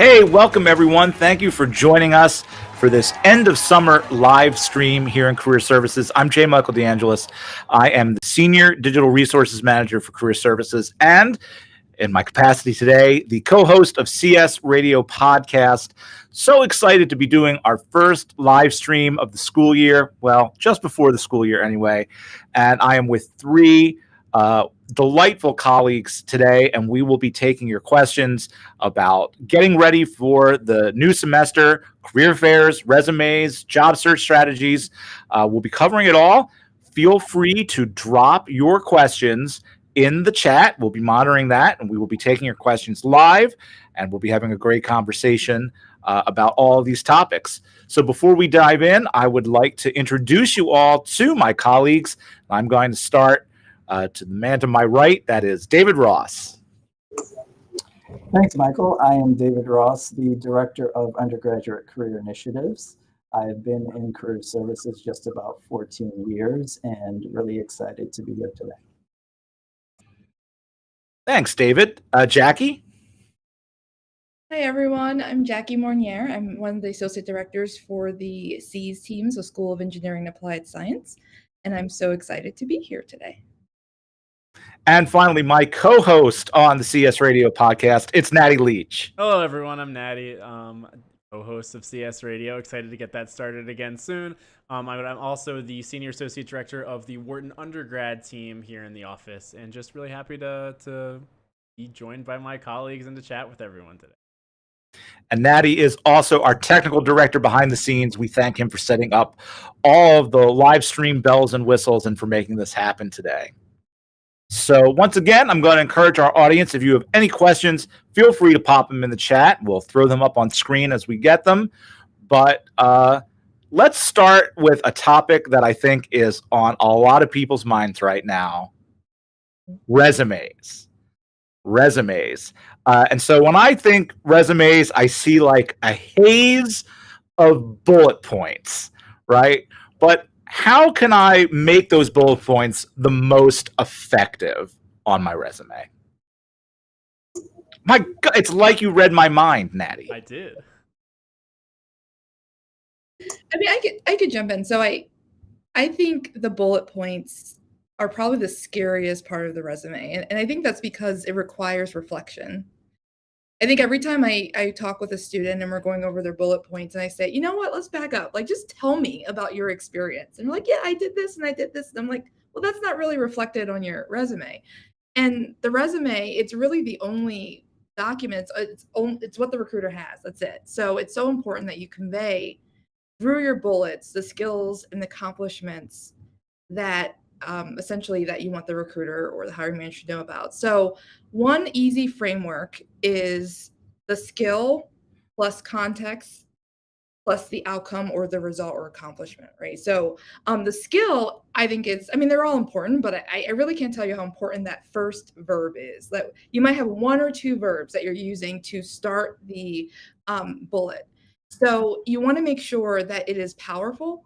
Hey, welcome everyone. Thank you for joining us for this end of summer live stream here in Career Services. I'm J. Michael DeAngelis. I am the Senior Digital Resources Manager for Career Services, and in my capacity today, the co-host of CS Radio Podcast. So excited to be doing our first live stream of the school year. Well, just before the school year anyway. And I am with three delightful colleagues today, and we will be taking your questions about getting ready for the new semester, career fairs, resumes, job search strategies. We'll be covering it all. Feel free to drop your questions in the chat. We'll be monitoring that, and we will be taking your questions live, and we'll be having a great conversation about all of these topics. So before we dive in, I would like to introduce you all to my colleagues. I'm going to start to the man to my right, that is David Ross. Thanks, Michael. I am David Ross, the Director of Undergraduate Career Initiatives. I've been in career services just about 14 years and really excited to be here today. Thanks, David. Jackie? Hi, everyone. I'm Jackie Mornier. I'm one of the Associate Directors for the SEAS team, so School of Engineering and Applied Science, and I'm so excited to be here today. And finally, my co-host on the CS Radio Podcast, it's Natty Leach. Hello, everyone. I'm Natty, co-host of CS Radio. Excited to get that started again soon. I'm also the Senior Associate Director of the Wharton undergrad team here in the office, and just really happy to be joined by my colleagues and to chat with everyone today. And Natty is also our technical director behind the scenes. We thank him for setting up all of the live stream bells and whistles and for making this happen today. So once again, I'm going to encourage our audience, if you have any questions, feel free to pop them in the chat. We'll throw them up on screen as we get them. But let's start with a topic that I think is on a lot of people's minds right now: resumes. And so when I think resumes, I see like a haze of bullet points, right? But how can I make those bullet points the most effective on my resume? My God, it's like you read my mind, Natty. I did. I mean, I could jump in. So I think the bullet points are probably the scariest part of the resume. And I think that's because it requires reflection. I think every time I talk with a student and we're going over their bullet points and I say, you know what, let's back up. Like, just tell me about your experience. And they're like, yeah, I did this and I did this. And I'm like, well, that's not really reflected on your resume. And the resume, it's really the only document, it's what the recruiter has. That's it. So it's so important that you convey through your bullets the skills and accomplishments that essentially that you want the recruiter or the hiring manager to know about. So one easy framework is the skill plus context plus the outcome or the result or accomplishment, right? So the skill, I think is, I mean, they're all important, but I really can't tell you how important that first verb is. That you might have one or two verbs that you're using to start the bullet. So you want to make sure that it is powerful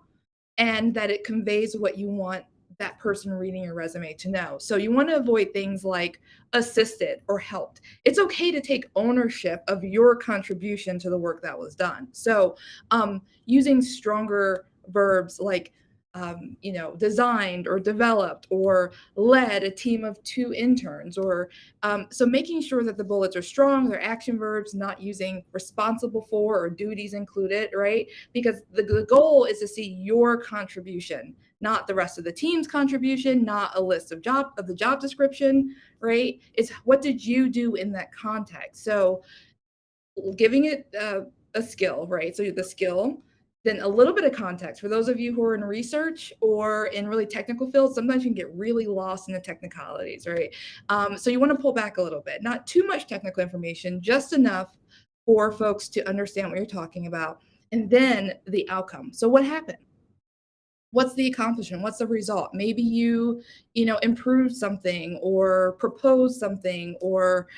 and that it conveys what you want that person reading your resume to know. So you want to avoid things like assisted or helped. It's okay to take ownership of your contribution to the work that was done. So using stronger verbs like designed or developed or led a team of 2 interns, or so making sure that the bullets are strong, they're action verbs, not using responsible for or duties included, right? Because the goal is to see your contribution, not the rest of the team's contribution, not a list of the job description, right? It's what did you do in that context? So giving it a skill, right? So the skill, then a little bit of context. For those of you who are in research or in really technical fields, sometimes you can get really lost in the technicalities, right? So you want to pull back a little bit, not too much technical information, just enough for folks to understand what you're talking about. And then the outcome. So what happened? What's the accomplishment? What's the result? Maybe you improved something or proposed something, or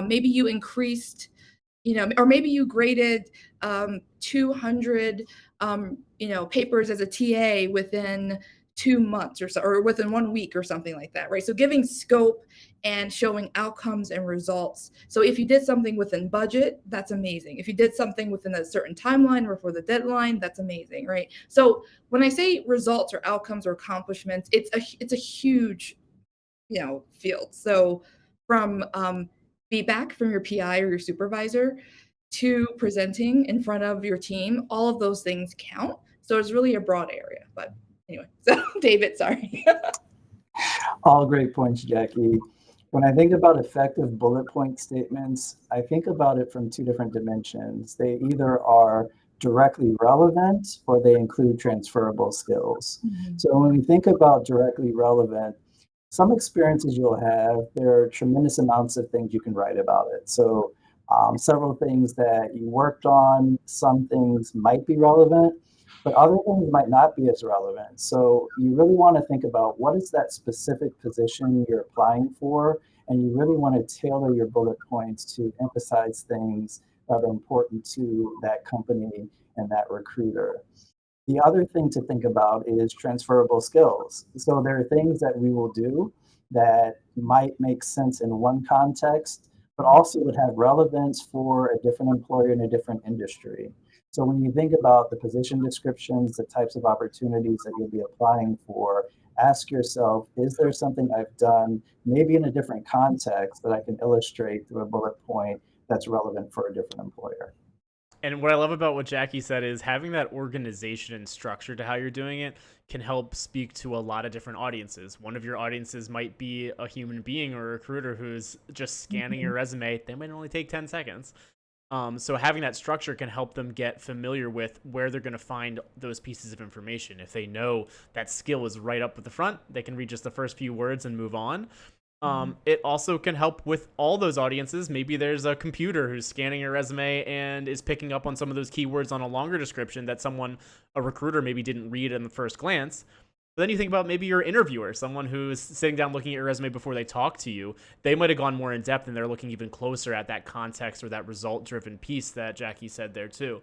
maybe you increased, or maybe you graded 200 papers as a TA within 2 months or so, or within 1 week or something like that, right? So giving scope and showing outcomes and results. So if you did something within budget, that's amazing. If you did something within a certain timeline or for the deadline, that's amazing, right? So when I say results or outcomes or accomplishments, it's a huge field. So from feedback from your PI or your supervisor to presenting in front of your team, all of those things count. So it's really a broad area. But anyway, so David, sorry. All great points, Jackie. When I think about effective bullet point statements, I think about it from 2 different dimensions. They either are directly relevant or they include transferable skills. Mm-hmm. So when we think about directly relevant, some experiences you'll have, there are tremendous amounts of things you can write about it. So several things that you worked on, some things might be relevant, but other things might not be as relevant. So you really want to think about what is that specific position you're applying for, and you really want to tailor your bullet points to emphasize things that are important to that company and that recruiter. The other thing to think about is transferable skills. So there are things that we will do that might make sense in one context, but also would have relevance for a different employer in a different industry. So when you think about the position descriptions, the types of opportunities that you'll be applying for, ask yourself, is there something I've done, maybe in a different context, that I can illustrate through a bullet point that's relevant for a different employer? And what I love about what Jackie said is having that organization and structure to how you're doing it can help speak to a lot of different audiences. One of your audiences might be a human being or a recruiter who's just scanning your resume. They might only take 10 seconds. So having that structure can help them get familiar with where they're going to find those pieces of information. If they know that skill is right up at the front, they can read just the first few words and move on. It also can help with all those audiences. Maybe there's a computer who's scanning your resume and is picking up on some of those keywords on a longer description that a recruiter maybe didn't read in the first glance. But then you think about maybe your interviewer, someone who's sitting down looking at your resume before they talk to you. They might have gone more in depth and they're looking even closer at that context or that result-driven piece that Jackie said there too.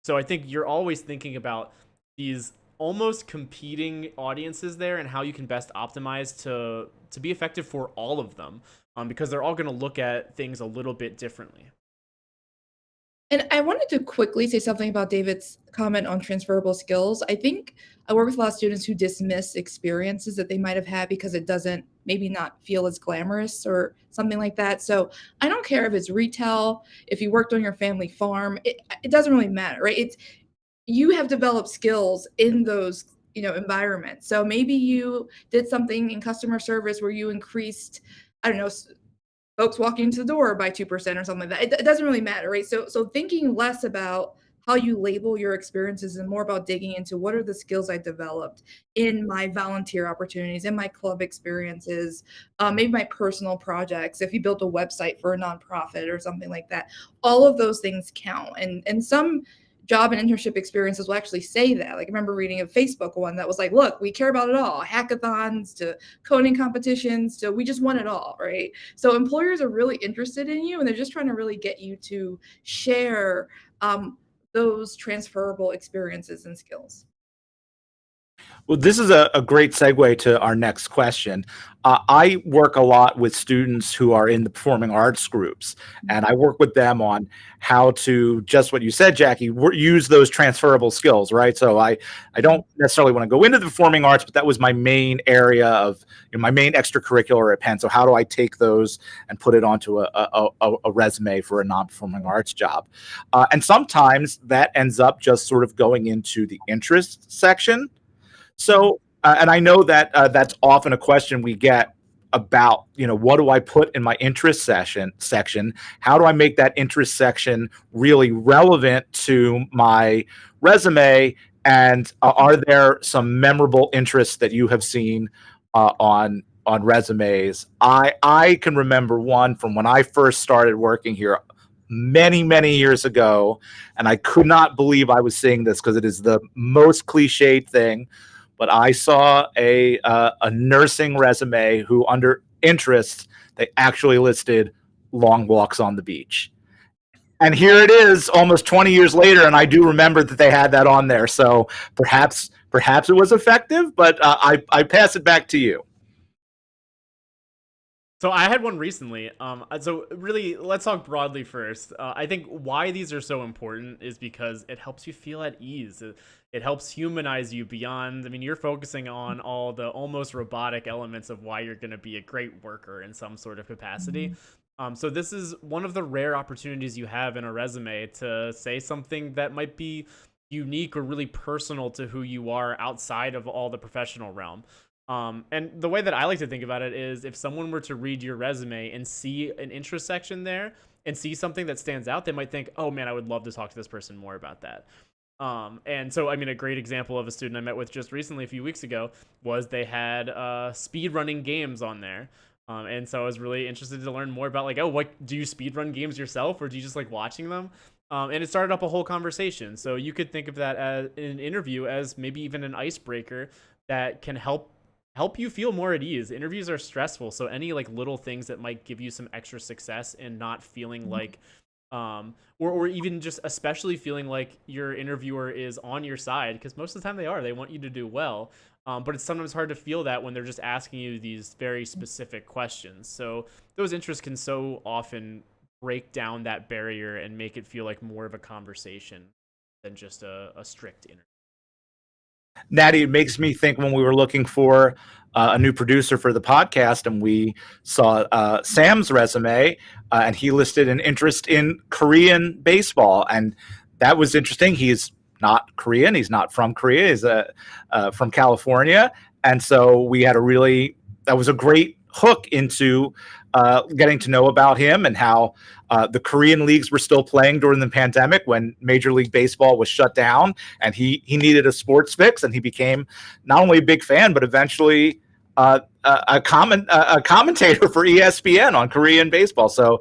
So I think you're always thinking about these almost competing audiences there and how you can best optimize to be effective for all of them, because they're all going to look at things a little bit differently. And I wanted to quickly say something about David's comment on transferable skills. I think I work with a lot of students who dismiss experiences that they might have had because it doesn't maybe not feel as glamorous or something like that. So I don't care if it's retail, if you worked on your family farm, it doesn't really matter, right? It's you have developed skills in those environments. So maybe you did something in customer service where you increased, I don't know, folks walking into the door by 2% or something like that. It doesn't really matter, right? So thinking less about how you label your experiences and more about digging into what are the skills I developed in my volunteer opportunities, in my club experiences, maybe my personal projects. If you built a website for a nonprofit or something like that, all of those things count. And some job and internship experiences will actually say that. Like I remember reading a Facebook one that was like, look, we care about it all, hackathons to coding competitions to we just want it all, right? So employers are really interested in you and they're just trying to really get you to share those transferable experiences and skills. Well, this is a great segue to our next question. I work a lot with students who are in the performing arts groups, and I work with them on how to, just what you said, Jackie, use those transferable skills, right? So I don't necessarily want to go into the performing arts, but that was my main area of my main extracurricular at Penn. So how do I take those and put it onto a resume for a non-performing arts job? And sometimes that ends up just sort of going into the interest section. So, and I know that that's often a question we get about, what do I put in my interest section? How do I make that interest section really relevant to my resume? And are there some memorable interests that you have seen on resumes? I can remember one from when I first started working here many, many years ago, and I could not believe I was seeing this because it is the most cliched thing. But I saw a nursing resume who, under interests, they actually listed long walks on the beach. And here it is, almost 20 years later, and I do remember that they had that on there. So perhaps it was effective, but I pass it back to you. So I had one recently. So really, let's talk broadly first. I think why these are so important is because it helps you feel at ease. It helps humanize you beyond. I mean, you're focusing on all the almost robotic elements of why you're going to be a great worker in some sort of capacity. So this is one of the rare opportunities you have in a resume to say something that might be unique or really personal to who you are outside of all the professional realm. And the way that I like to think about it is if someone were to read your resume and see an interest section there and see something that stands out, they might think, oh man, I would love to talk to this person more about that. And so, I mean, a great example of a student I met with just recently, a few weeks ago, was they had speed running games on there. And so I was really interested to learn more about like, oh, what do you speed run games yourself, or do you just like watching them? And it started up a whole conversation. So you could think of that as an interview as maybe even an icebreaker that can help you feel more at ease. Interviews are stressful, so any like little things that might give you some extra success and not feeling like or even just especially feeling like your interviewer is on your side, because most of the time they want you to do well, but it's sometimes hard to feel that when they're just asking you these very specific questions. So those interests can so often break down that barrier and make it feel like more of a conversation than just a strict interview. Natty, it makes me think when we were looking for a new producer for the podcast and we saw Sam's resume and he listed an interest in Korean baseball. And that was interesting. He's not Korean. He's not from Korea. He's from California. And so we had that was a great hook into getting to know about him and how the Korean leagues were still playing during the pandemic when Major League Baseball was shut down, and he needed a sports fix, and he became not only a big fan but eventually a commentator for ESPN on Korean baseball. So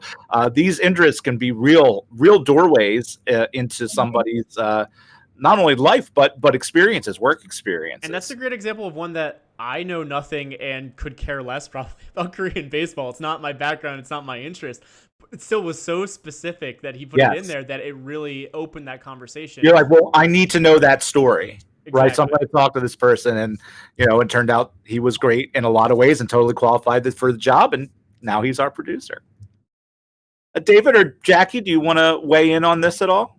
these interests can be real doorways into somebody's not only life but experiences, work experiences. And that's a great example of one that I know nothing and could care less probably about Korean baseball. It's not my background. It's not my interest. But it still was so specific that he put it in there that it really opened that conversation. You're like, well, I need to know that story. Exactly. Right. So I'm going to talk to this person. And, it turned out he was great in a lot of ways and totally qualified for the job. And now he's our producer. David or Jackie, do you want to weigh in on this at all?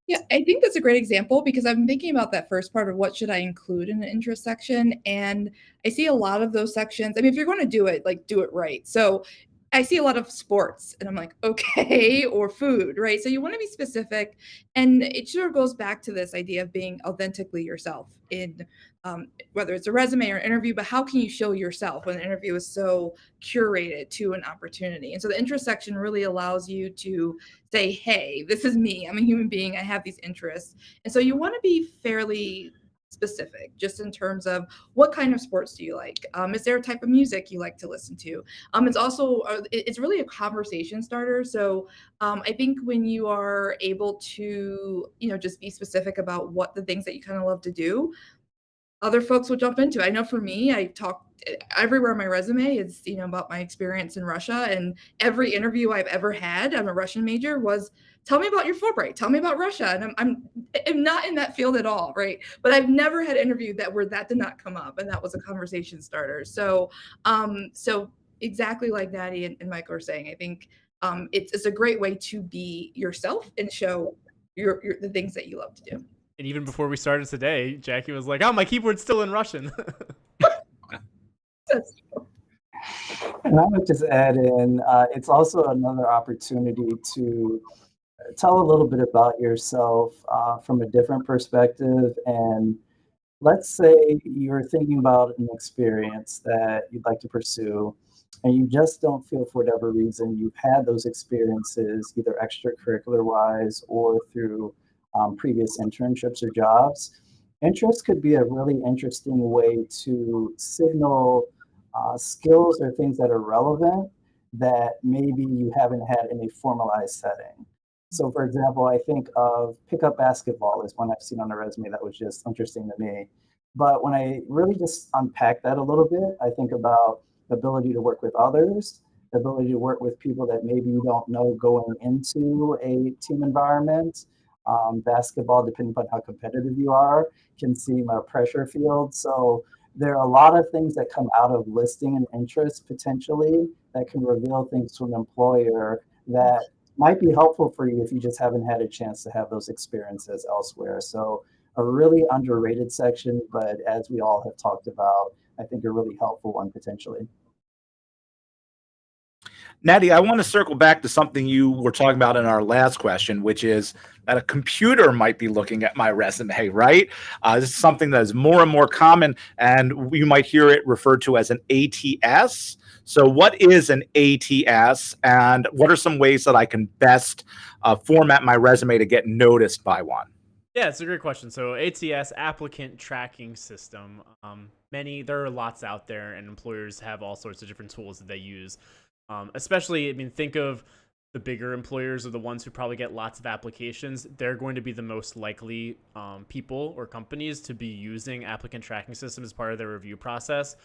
Yeah, I think that's a great example because I'm thinking about that first part of what should I include in an interest section. And I see a lot of those sections. I mean, if you're going to do it, like do it right. So I see a lot of sports and I'm like, okay, or food, right? So you want to be specific. And it sort of goes back to this idea of being authentically yourself in whether it's a resume or an interview, but how can you show yourself when an interview is so curated to an opportunity? And so the interest section really allows you to say, hey, this is me. I'm a human being. I have these interests. And so you want to be fairly specific just in terms of what kind of sports do you like? Is there a type of music you like to listen to? It's also, it's really a conversation starter. So I think when you are able to, just be specific about what the things that you kind of love to do, other folks will jump into it. I know for me, I talk everywhere on my resume is, about my experience in Russia, and every interview I've ever had, I'm a Russian major, was tell me about your Fulbright, tell me about Russia. And I'm not in that field at all, right? But I've never had an interview where that did not come up, and that was a conversation starter. So, so exactly like Natty and Mike were saying, I think it's a great way to be yourself and show the things that you love to do. And even before we started today, Jackie was like, oh, my keyboard's still in Russian. And I would just add in, it's also another opportunity to tell a little bit about yourself from a different perspective. And let's say you're thinking about an experience that you'd like to pursue, and you just don't feel, for whatever reason, you've had those experiences either extracurricular wise or through previous internships or jobs. Interest could be a really interesting way to signal skills or things that are relevant that maybe you haven't had in a formalized setting. So for example, I think of pickup basketball is one I've seen on a resume that was just interesting to me. But when I really just unpack that a little bit, I think about the ability to work with others, the ability to work with people that maybe you don't know going into a team environment. Basketball, depending upon how competitive you are, can seem a pressure field. So there are a lot of things that come out of listing an interest potentially that can reveal things to an employer that might be helpful for you if you just haven't had a chance to have those experiences elsewhere. So a really underrated section, but as we all have talked about, I think a really helpful one potentially. Natty, I want to circle back to something you were talking about in our last question, which is that a computer might be looking at my resume, right? This is something that is more and more common, and you might hear it referred to as an ATS. So what is an ATS, and what are some ways that I can best format my resume to get noticed by one? Yeah, it's a great question. So ATS, Applicant Tracking System. There are lots out there, and employers have all sorts of different tools that they use. Especially, think of the bigger employers are the ones who probably get lots of applications. They're going to be the most likely people or companies to be using applicant tracking system as part of their review process.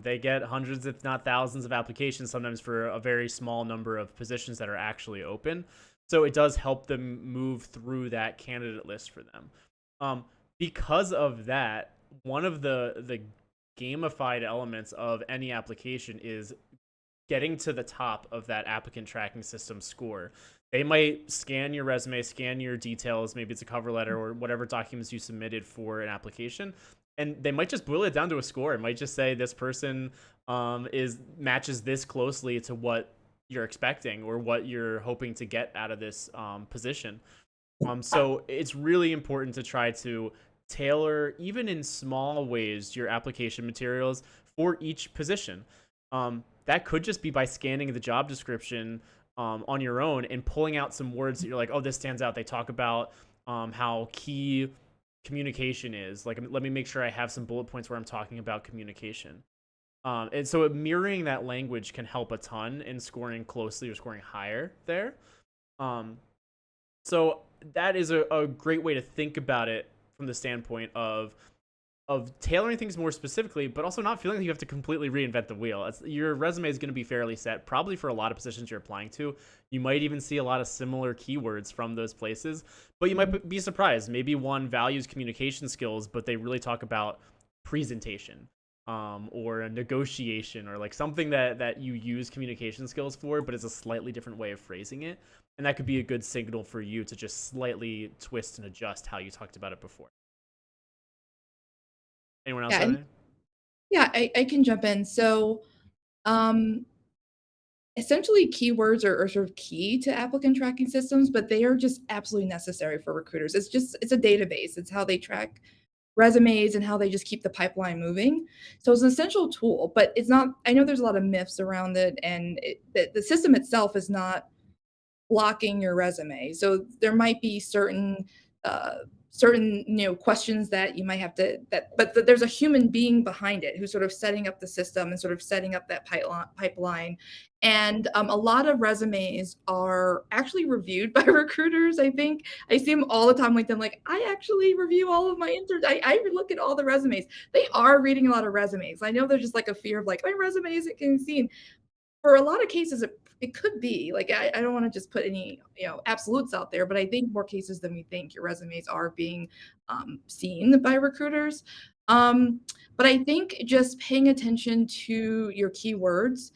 They get hundreds, if not thousands, of applications, sometimes for a very small number of positions that are actually open. So it does help them move through that candidate list for them. Because of that, one of the gamified elements of any application is getting to the top of that applicant tracking system score. They might scan your resume, scan your details, maybe it's a cover letter or whatever documents you submitted for an application, and they might just boil it down to a score. It might just say this person matches this closely to what you're expecting or what you're hoping to get out of this position. So it's really important to try to tailor, even in small ways, your application materials for each position. That could just be by scanning the job description on your own and pulling out some words that you're like, oh, this stands out. They talk about how key communication is. Like, let me make sure I have some bullet points where I'm talking about communication. And so mirroring that language can help a ton in scoring closely or scoring higher there. So that is a great way to think about it from the standpoint of of tailoring things more specifically, but also not feeling like you have to completely reinvent the wheel. Your resume is going to be fairly set, probably for a lot of positions you're applying to. You might even see a lot of similar keywords from those places, but you might be surprised. Maybe one values communication skills, but they really talk about presentation, or a negotiation, or like something that you use communication skills for, but it's a slightly different way of phrasing it. And that could be a good signal for you to just slightly twist and adjust how you talked about it before. Anyone else Yeah, have and any? yeah, I can jump in. So, essentially, keywords are sort of key to applicant tracking systems, but they are just absolutely necessary for recruiters. It's a database. It's how they track resumes and how they just keep the pipeline moving. So it's an essential tool, but it's not. I know there's a lot of myths around it, and the system itself is not blocking your resume. So there might be uh, certain questions that you might have to there's a human being behind it who's sort of setting up the system and sort of setting up that pipeline. And a lot of resumes are actually reviewed by recruiters. I think I see them all the time on LinkedIn. Like, I actually review all of my interns. I look at all the resumes. They are reading a lot of resumes. I know there's just like a fear of like, my resume isn't getting seen. For a lot of cases, it could be like, I don't want to just put any absolutes out there, but I think more cases than we think your resumes are being seen by recruiters. But I think just paying attention to your keywords,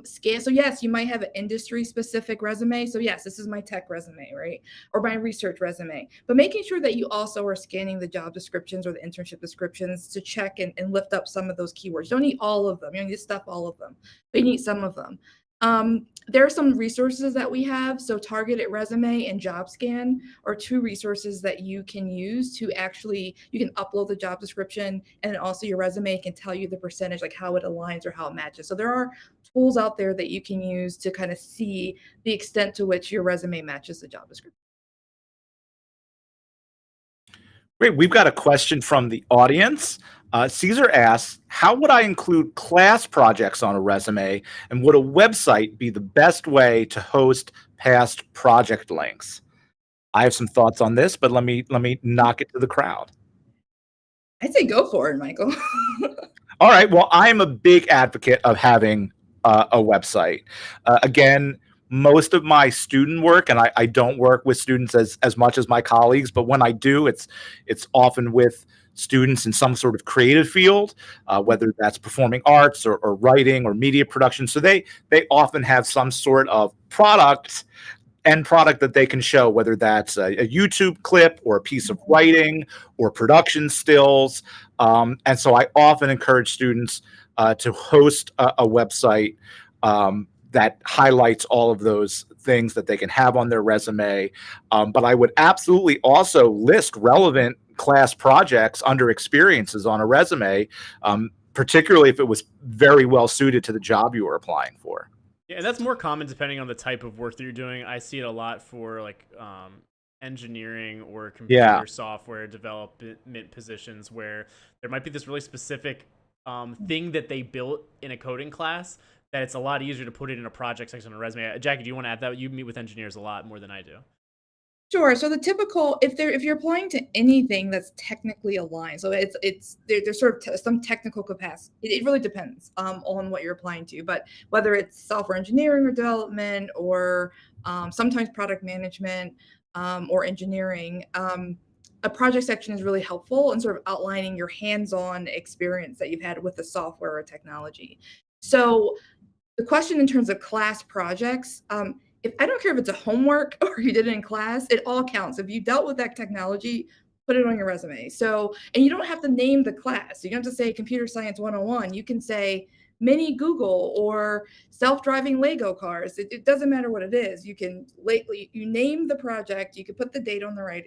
scan. So yes, you might have an industry specific resume. So yes, this is my tech resume, right? Or my research resume, but making sure that you also are scanning the job descriptions or the internship descriptions to check and lift up some of those keywords. Don't need all of them. You don't need to stuff all of them, but you need some of them. There are some resources that we have. So Targeted Resume and JobScan are two resources that you can use to actually, you can upload the job description, and also your resume can tell you the percentage, like how it aligns or how it matches. So there are tools out there that you can use to kind of see the extent to which your resume matches the job description. Great. We've got a question from the audience. Caesar asks, how would I include class projects on a resume, and would a website be the best way to host past project links? I have some thoughts on this, but let me knock it to the crowd. I'd say go for it, Michael. All right. Well, I'm a big advocate of having a website. Again, most of my student work, and I don't work with students as much as my colleagues, but when I do, it's often with students in some sort of creative field, whether that's performing arts or writing or media production. So they often have some sort of end product that they can show, whether that's a YouTube clip or a piece of writing or production stills. And so I often encourage students to host a website that highlights all of those things that they can have on their resume. But I would absolutely also list relevant class projects under experiences on a resume, particularly if it was very well suited to the job you were applying for. Yeah, and that's more common depending on the type of work that you're doing. I see it a lot for like engineering or computer software development positions where there might be this really specific thing that they built in a coding class that it's a lot easier to put it in a project section on a resume. Jackie, do you want to add that? You meet with engineers a lot more than I do. Sure. So the typical, if you're applying to anything that's technically aligned, so there's sort of some technical capacity. It really depends on what you're applying to, but whether it's software engineering or development, or sometimes product management, or engineering, a project section is really helpful in sort of outlining your hands-on experience that you've had with the software or technology. So the question in terms of class projects, if I don't care if it's a homework or you did it in class, it all counts. If you dealt with that technology, put it on your resume. So, and you don't have to name the class. You don't have to say Computer Science 101. You can say Mini Google or self-driving Lego cars. It doesn't matter what it is. You can you name the project. You can put the date on the right,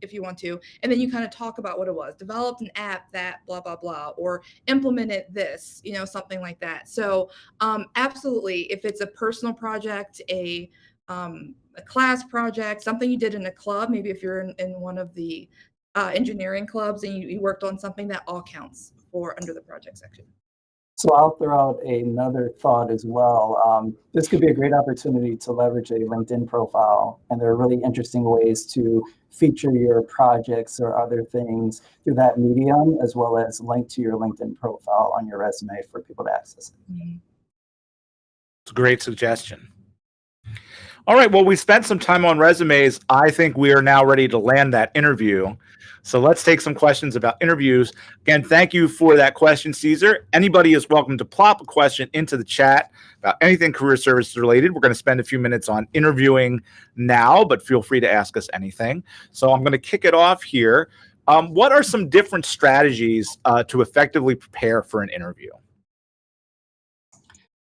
if you want to, and then you kind of talk about what it was. Developed an app that blah blah blah, or implemented this, something like that. So absolutely, if it's a personal project, a class project, something you did in a club, maybe if you're in one of the engineering clubs and you worked on something, that all counts for under the project section. So I'll throw out another thought as well. This could be a great opportunity to leverage a LinkedIn profile, and there are really interesting ways to feature your projects or other things through that medium, as well as link to your LinkedIn profile on your resume for people to access it. It's a great suggestion. All right, well, we spent some time on resumes. I think we are now ready to land that interview. So let's take some questions about interviews. Again, thank you for that question, Caesar. Anybody is welcome to plop a question into the chat about anything career services related. We're going to spend a few minutes on interviewing now, but feel free to ask us anything. So I'm going to kick it off here. What are some different strategies to effectively prepare for an interview?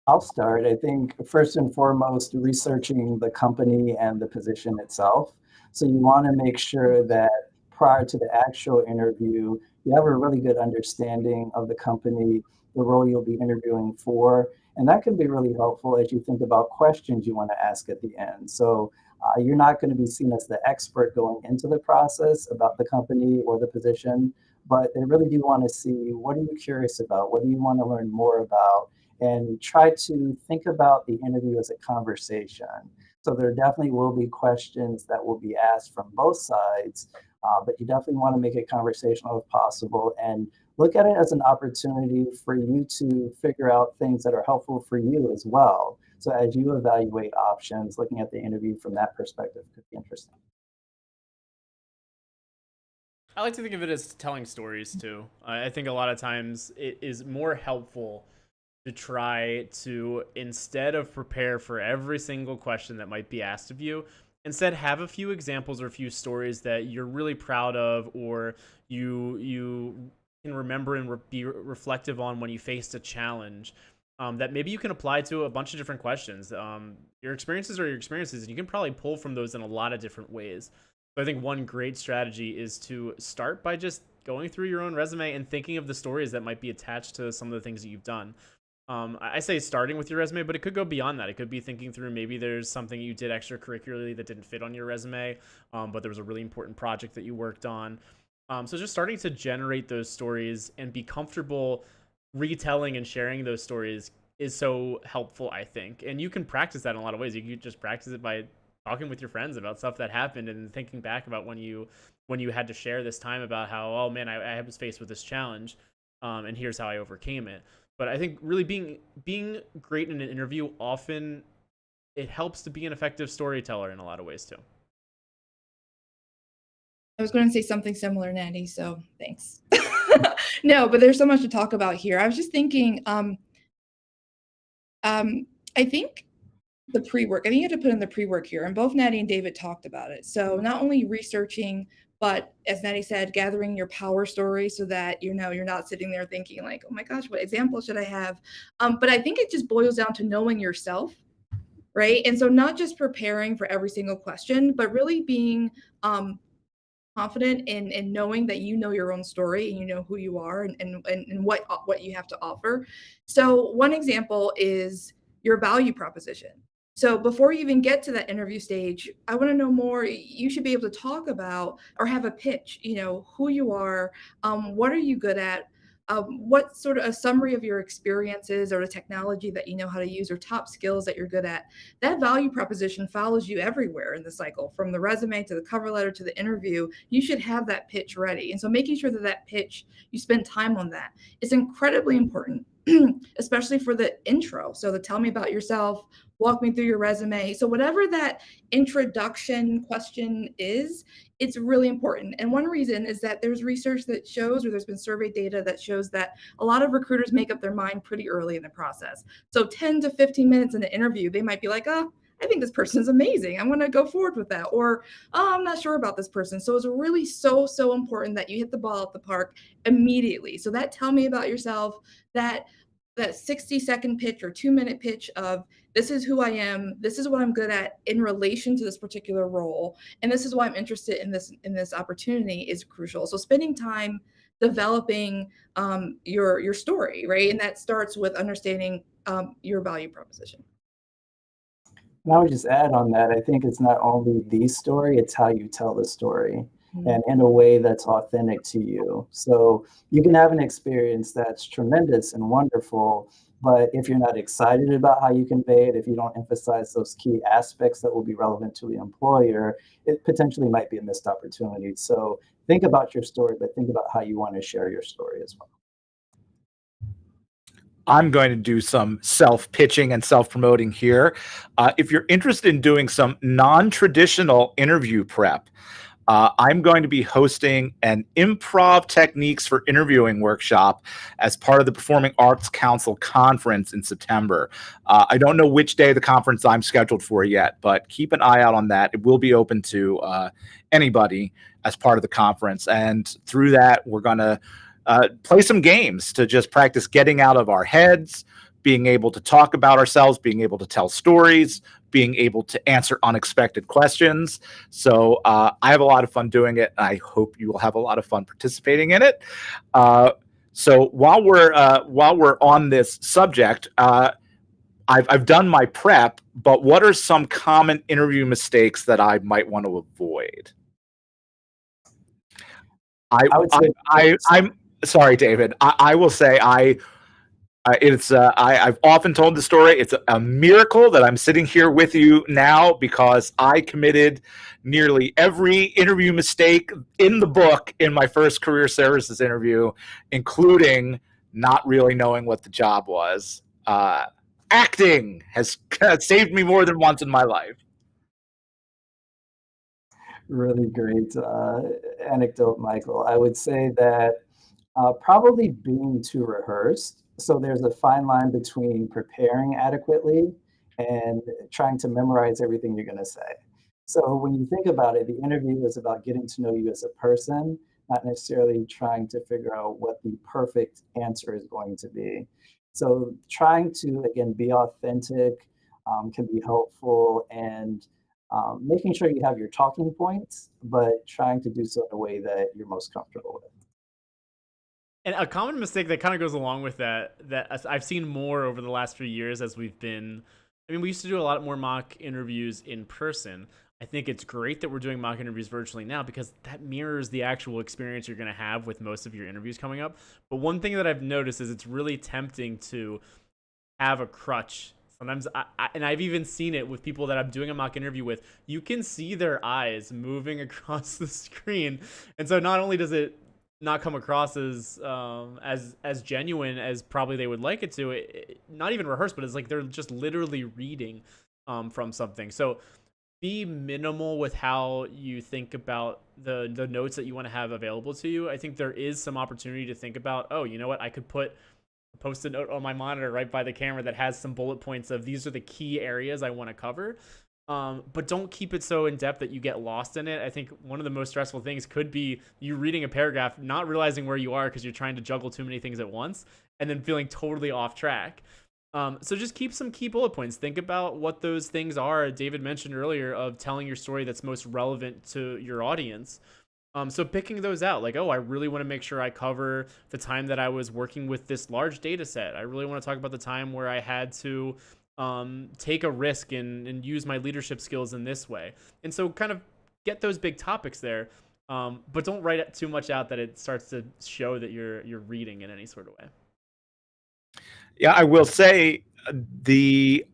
I'll start. I think first and foremost, researching the company and the position itself. So you want to make sure that prior to the actual interview, you have a really good understanding of the company, the role you'll be interviewing for. And that can be really helpful as you think about questions you want to ask at the end. So you're not going to be seen as the expert going into the process about the company or the position, but they really do want to see, what are you curious about? What do you want to learn more about? And try to think about the interview as a conversation. So there definitely will be questions that will be asked from both sides, but you definitely want to make it conversational if possible, and look at it as an opportunity for you to figure out things that are helpful for you as well. So as you evaluate options, looking at the interview from that perspective could be interesting. I like to think of it as telling stories too. I think a lot of times it is more helpful to try to, instead of prepare for every single question that might be asked of you, instead have a few examples or a few stories that you're really proud of, or you can remember and be reflective on when you faced a challenge, that maybe you can apply to a bunch of different questions. Your experiences are your experiences, and you can probably pull from those in a lot of different ways. So I think one great strategy is to start by just going through your own resume and thinking of the stories that might be attached to some of the things that you've done. I say starting with your resume, but it could go beyond that. It could be thinking through, maybe there's something you did extracurricularly that didn't fit on your resume, but there was a really important project that you worked on. So just starting to generate those stories and be comfortable retelling and sharing those stories is so helpful, I think. And you can practice that in a lot of ways. You can just practice it by talking with your friends about stuff that happened and thinking back about when you had to share this time about how, oh man, I was faced with this challenge, and here's how I overcame it. But I think really being great in an interview, often it helps to be an effective storyteller in a lot of ways too. I was going to say something similar, Natty, so thanks. No, but there's so much to talk about here. I was just thinking, I think the pre-work, I think you have to put in the pre-work here, and both Natty and David talked about it. So not only researching, but as Natty said, gathering your power story so that you're not sitting there thinking like, oh my gosh, what example should I have? But I think it just boils down to knowing yourself, right? And so not just preparing for every single question, but really being confident in knowing that you know your own story and you know who you are and what you have to offer. So one example is your value proposition. So before you even get to that interview stage, I want to know more. You should be able to talk about or have a pitch, who you are, what are you good at, what sort of a summary of your experiences or the technology that you know how to use or top skills that you're good at. That value proposition follows you everywhere in the cycle, from the resume to the cover letter to the interview. You should have that pitch ready. And so making sure that pitch, you spend time on that. It's incredibly important, especially for the intro. So tell me about yourself, walk me through your resume. So whatever that introduction question is, it's really important. And one reason is that there's research that shows, or there's been survey data that shows, that a lot of recruiters make up their mind pretty early in the process. So 10 to 15 minutes in the interview, they might be like, oh, I think this person's amazing, I'm going to go forward with that. Or, oh, I'm not sure about this person. So it's really so important that you hit the ball at the park immediately. So that tell me about yourself, that 60-second pitch or 2-minute pitch of, this is who I am, this is what I'm good at in relation to this particular role, and this is why I'm interested in this opportunity, is crucial. So spending time developing your story, right? And that starts with understanding your value proposition. And I would just add on that, I think it's not only the story, it's how you tell the story. and in a way that's authentic to you. So you can have an experience that's tremendous and wonderful, but if you're not excited about how you convey it, if you don't emphasize those key aspects that will be relevant to the employer, it potentially might be a missed opportunity. So think about your story, but think about how you want to share your story as well. I'm going to do some self-pitching and self-promoting here. If you're interested in doing some non-traditional interview prep, I'm going to be hosting an improv techniques for interviewing workshop as part of the Performing Arts Council conference in September. I don't know which day of the conference I'm scheduled for yet, but keep an eye out on that. It will be open to anybody as part of the conference. And through that, we're going to play some games to just practice getting out of our heads, being able to talk about ourselves, being able to tell stories, being able to answer unexpected questions. So I have a lot of fun doing it. I hope you will have a lot of fun participating in it. So while we're on this subject, I've done my prep, but what are some common interview mistakes that I might want to avoid? I'm sorry, David. I will say I've often told the story. It's a miracle that I'm sitting here with you now because I committed nearly every interview mistake in the book in my first career services interview, including not really knowing what the job was. Acting has saved me more than once in my life. Really great anecdote, Michael. I would say that probably being too rehearsed. So there's a fine line between preparing adequately and trying to memorize everything you're going to say. So when you think about it, the interview is about getting to know you as a person, not necessarily trying to figure out what the perfect answer is going to be. So trying to, again, be authentic can be helpful, and making sure you have your talking points, but trying to do so in a way that you're most comfortable with. And a common mistake that kind of goes along with that I've seen more over the last few years as we've been, I mean, we used to do a lot more mock interviews in person. I think it's great that we're doing mock interviews virtually now because that mirrors the actual experience you're going to have with most of your interviews coming up. But one thing that I've noticed is it's really tempting to have a crutch. Sometimes, and I've even seen it with people that I'm doing a mock interview with. You can see their eyes moving across the screen. And so not only does it not come across as genuine as probably they would like it to, not even rehearsed, but it's like they're just literally reading from something. So be minimal with how you think about the notes that you want to have available to you. I think there is some opportunity to think about, oh, you know what, I could put a post-it note on my monitor right by the camera that has some bullet points of these are the key areas I want to cover. But don't keep it so in depth that you get lost in it. I think one of the most stressful things could be you reading a paragraph, not realizing where you are because you're trying to juggle too many things at once, and then feeling totally off track. So just keep some key bullet points. Think about what those things are David mentioned earlier of telling your story that's most relevant to your audience. So picking those out, like, oh, I really want to make sure I cover the time that I was working with this large data set. I really want to talk about the time where I had to take a risk and use my leadership skills in this way. And so kind of get those big topics there, but don't write too much out that it starts to show that you're reading in any sort of way. Yeah, I will say the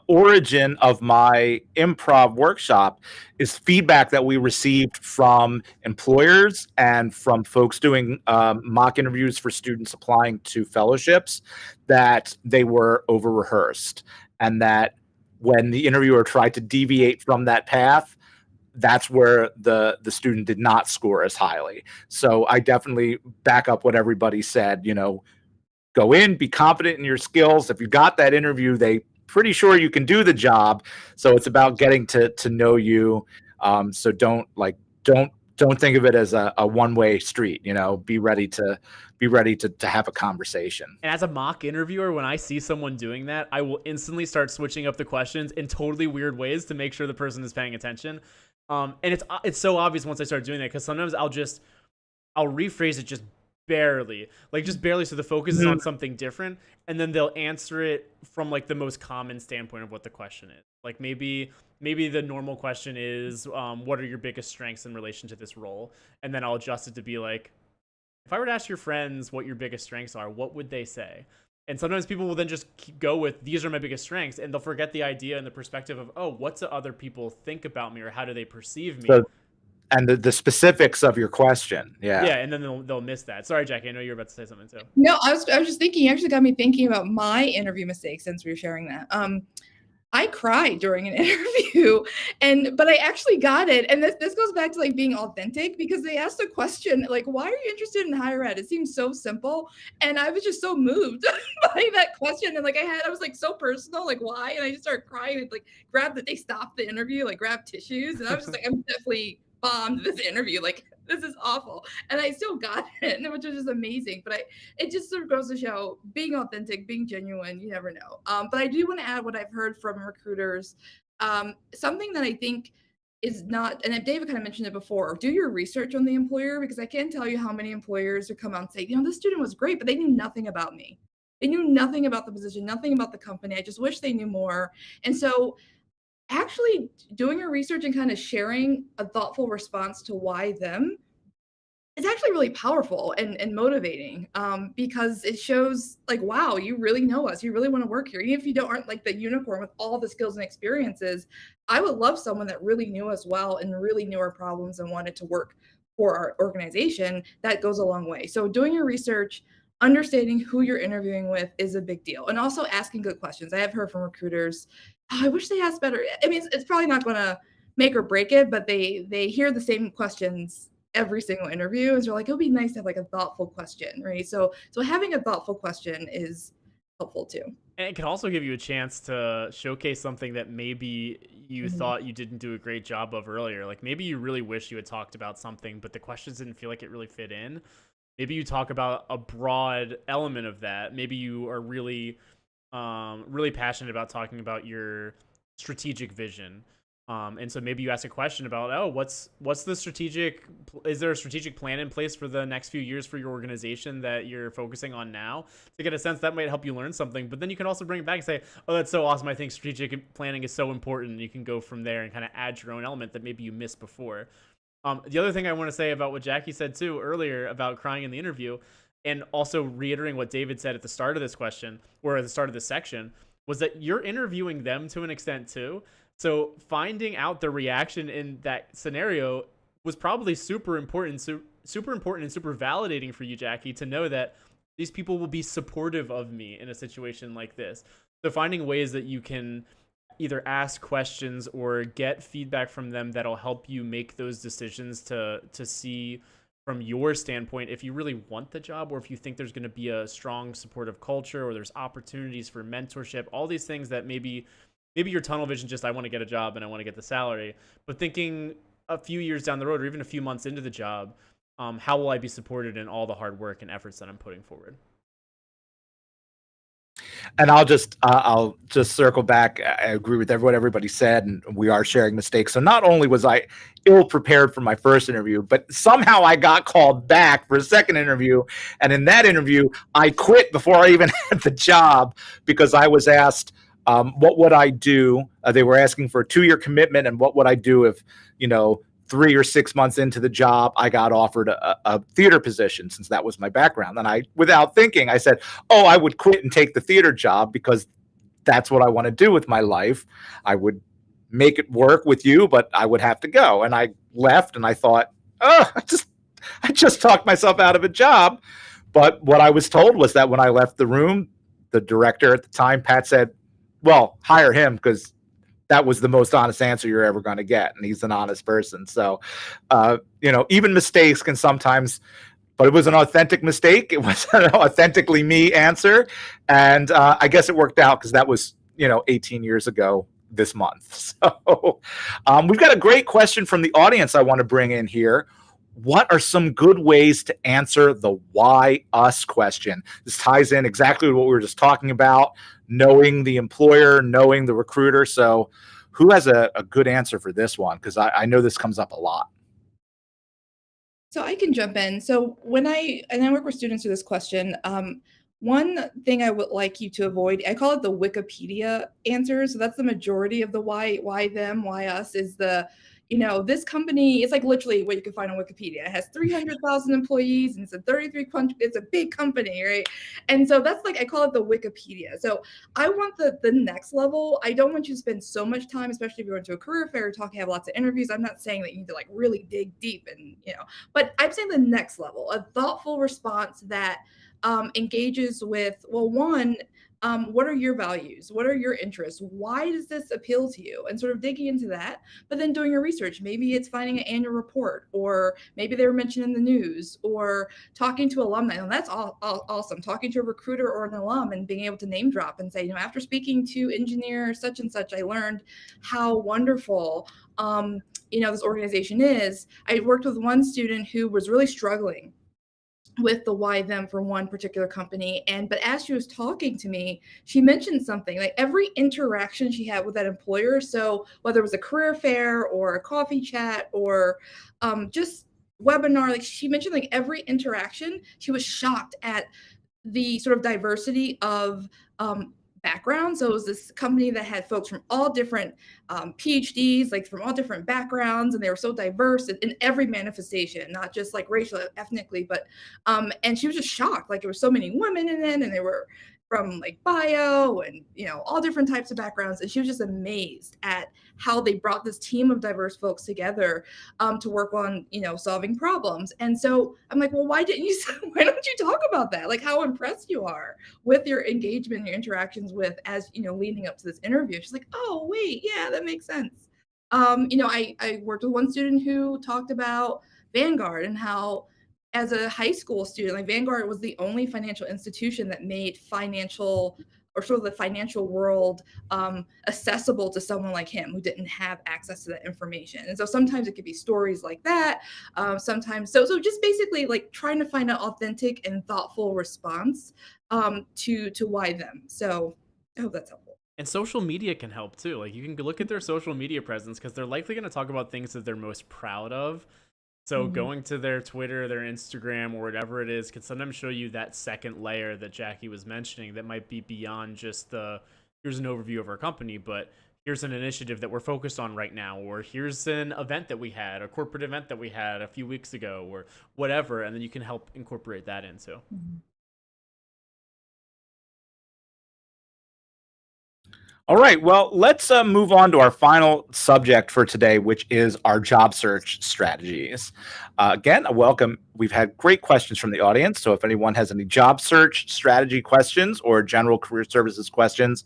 origin of my improv workshop is feedback that we received from employers and from folks doing mock interviews for students applying to fellowships, that they were over rehearsed, and that when the interviewer tried to deviate from that path, that's where the student did not score as highly. So I definitely back up what everybody said. Go in, be confident in your skills. If you got that interview, they pretty sure you can do the job. So it's about getting to know you. So don't think of it as a one-way street. Be ready to have a conversation. And as a mock interviewer, when I see someone doing that, I will instantly start switching up the questions in totally weird ways to make sure the person is paying attention. And it's so obvious once I start doing that, because sometimes I'll rephrase it just barely, like just barely. So the focus is on something different, and then they'll answer it from like the most common standpoint of what the question is. Like maybe the normal question is, what are your biggest strengths in relation to this role? And then I'll adjust it to be like, if I were to ask your friends what your biggest strengths are, what would they say? And sometimes people will then just go with, these are my biggest strengths, and they'll forget the idea and the perspective of, oh, what do other people think about me, or how do they perceive me? So, and the specifics of your question. Yeah, and then they'll miss that. Sorry, Jackie, I know you were about to say something too. No, I was just thinking, you actually got me thinking about my interview mistakes since we were sharing that. I cried during an interview, but I actually got it. And this goes back to like being authentic, because they asked a question like, why are you interested in higher ed? It seems so simple. And I was just so moved by that question. And like I was like so personal, like why? And I just started crying and like they stopped the interview, like grabbed tissues. And I was just like, I'm definitely bombed this interview. Like, this is awful. And I still got it, which was just amazing. But it just sort of goes to show being authentic, being genuine, you never know. But I do want to add what I've heard from recruiters. Something that I think is not, and David kind of mentioned it before, do your research on the employer, because I can't tell you how many employers who come out and say, this student was great, but they knew nothing about me. They knew nothing about the position, nothing about the company. I just wish they knew more. And so actually doing your research and kind of sharing a thoughtful response to why them is actually really powerful and motivating, because it shows like, wow, you really know us. You really want to work here. Even if you aren't like the unicorn with all the skills and experiences, I would love someone that really knew us well and really knew our problems and wanted to work for our organization. That goes a long way. So doing your research, understanding who you're interviewing with is a big deal. And also asking good questions. I have heard from recruiters, oh, I wish they asked better. I mean, it's probably not going to make or break it, but they hear the same questions every single interview. And so like, it would be nice to have like a thoughtful question, right? So having a thoughtful question is helpful too. And it can also give you a chance to showcase something that maybe you thought you didn't do a great job of earlier. Like maybe you really wish you had talked about something, but the questions didn't feel like it really fit in. Maybe you talk about a broad element of that. Maybe you are really, really passionate about talking about your strategic vision. And so maybe you ask a question about, oh, what's the is there a strategic plan in place for the next few years for your organization that you're focusing on now? To get a sense, that might help you learn something. But then you can also bring it back and say, oh, that's so awesome. I think strategic planning is so important. And you can go from there and kind of add your own element that maybe you missed before. The other thing I want to say about what Jackie said too earlier about crying in the interview, and also reiterating what David said at the start of this question, or at the start of this section, was that you're interviewing them to an extent too. So finding out the reaction in that scenario was probably super important and super validating for you, Jackie, to know that these people will be supportive of me in a situation like this. So finding ways that you can either ask questions or get feedback from them that'll help you make those decisions to see from your standpoint if you really want the job, or if you think there's going to be a strong supportive culture, or there's opportunities for mentorship, all these things that maybe your tunnel vision just, I want to get a job and I want to get the salary, but thinking a few years down the road or even a few months into the job, how will I be supported in all the hard work and efforts that I'm putting forward? And I'll just circle back. I agree with what everybody said, and we are sharing mistakes. So not only was I ill prepared for my first interview, but somehow I got called back for a second interview. And in that interview, I quit before I even had the job, because I was asked, what would I do? They were asking for a 2-year commitment, and what would I do if, 3 or 6 months into the job, I got offered a theater position, since that was my background. And I, without thinking, I said, oh, I would quit and take the theater job because that's what I want to do with my life. I would make it work with you, but I would have to go. And I left, and I thought, oh, I just talked myself out of a job. But what I was told was that when I left the room, the director at the time, Pat, said, well, hire him, because that was the most honest answer you're ever going to get. And he's an honest person. So, even mistakes can sometimes, but it was an authentic mistake. It was an authentically me answer. And I guess it worked out, because that was, 18 years ago this month. So we've got a great question from the audience I want to bring in here. What are some good ways to answer the why us question? This ties in exactly what we were just talking about, knowing the employer, knowing the recruiter. So who has a good answer for this one? Because I know this comes up a lot. So I can jump in. So when I work with students through this question, one thing I would like you to avoid, I call it the Wikipedia answer. So that's the majority of the why them, why us is the, this company, it's like literally what you can find on Wikipedia. It has 300,000 employees and it's a 33 country, it's a big company, right? And so that's like, I call it the Wikipedia. So I want the next level. I don't want you to spend so much time, especially if you're going to a career fair, talking, have lots of interviews. I'm not saying that you need to like really dig deep and, but I'm saying the next level, a thoughtful response that engages with, well, one, what are your values? What are your interests? Why does this appeal to you? And sort of digging into that, but then doing your research. Maybe it's finding an annual report, or maybe they were mentioned in the news, or talking to alumni. And that's awesome. Talking to a recruiter or an alum and being able to name drop and say, after speaking to engineer such and such, I learned how wonderful this organization is. I worked with one student who was really struggling with the why them for one particular company, but as she was talking to me, she mentioned something like every interaction she had with that employer, so whether it was a career fair or a coffee chat or just webinar, like she mentioned, like every interaction she was shocked at the sort of diversity of background. So it was this company that had folks from all different PhDs, like from all different backgrounds, and they were so diverse in every manifestation, not just like racial, ethnically, but and she was just shocked. Like there were so many women in it, and they were from like bio and all different types of backgrounds, and she was just amazed at how they brought this team of diverse folks together to work on solving problems. And so I'm like, well, why don't you talk about that, like how impressed you are with your engagement, your interactions with, as leading up to this interview. She's like, oh wait, yeah, that makes sense. I worked with one student who talked about Vanguard and how as a high school student, like Vanguard was the only financial institution that made financial or sort of the financial world accessible to someone like him who didn't have access to that information. And so sometimes it could be stories like that. Sometimes, so just basically like trying to find an authentic and thoughtful response to why them. So I hope that's helpful. And social media can help too. Like you can look at their social media presence because they're likely going to talk about things that they're most proud of. So going to their Twitter, their Instagram, or whatever it is can sometimes show you that second layer that Jackie was mentioning that might be beyond just here's an overview of our company, but here's an initiative that we're focused on right now, or here's an event that we had, a corporate event that we had a few weeks ago, or whatever, and then you can help incorporate that into. Mm-hmm. All right, well, let's move on to our final subject for today, which is our job search strategies. Again, welcome. We've had great questions from the audience, so if anyone has any job search strategy questions or general career services questions,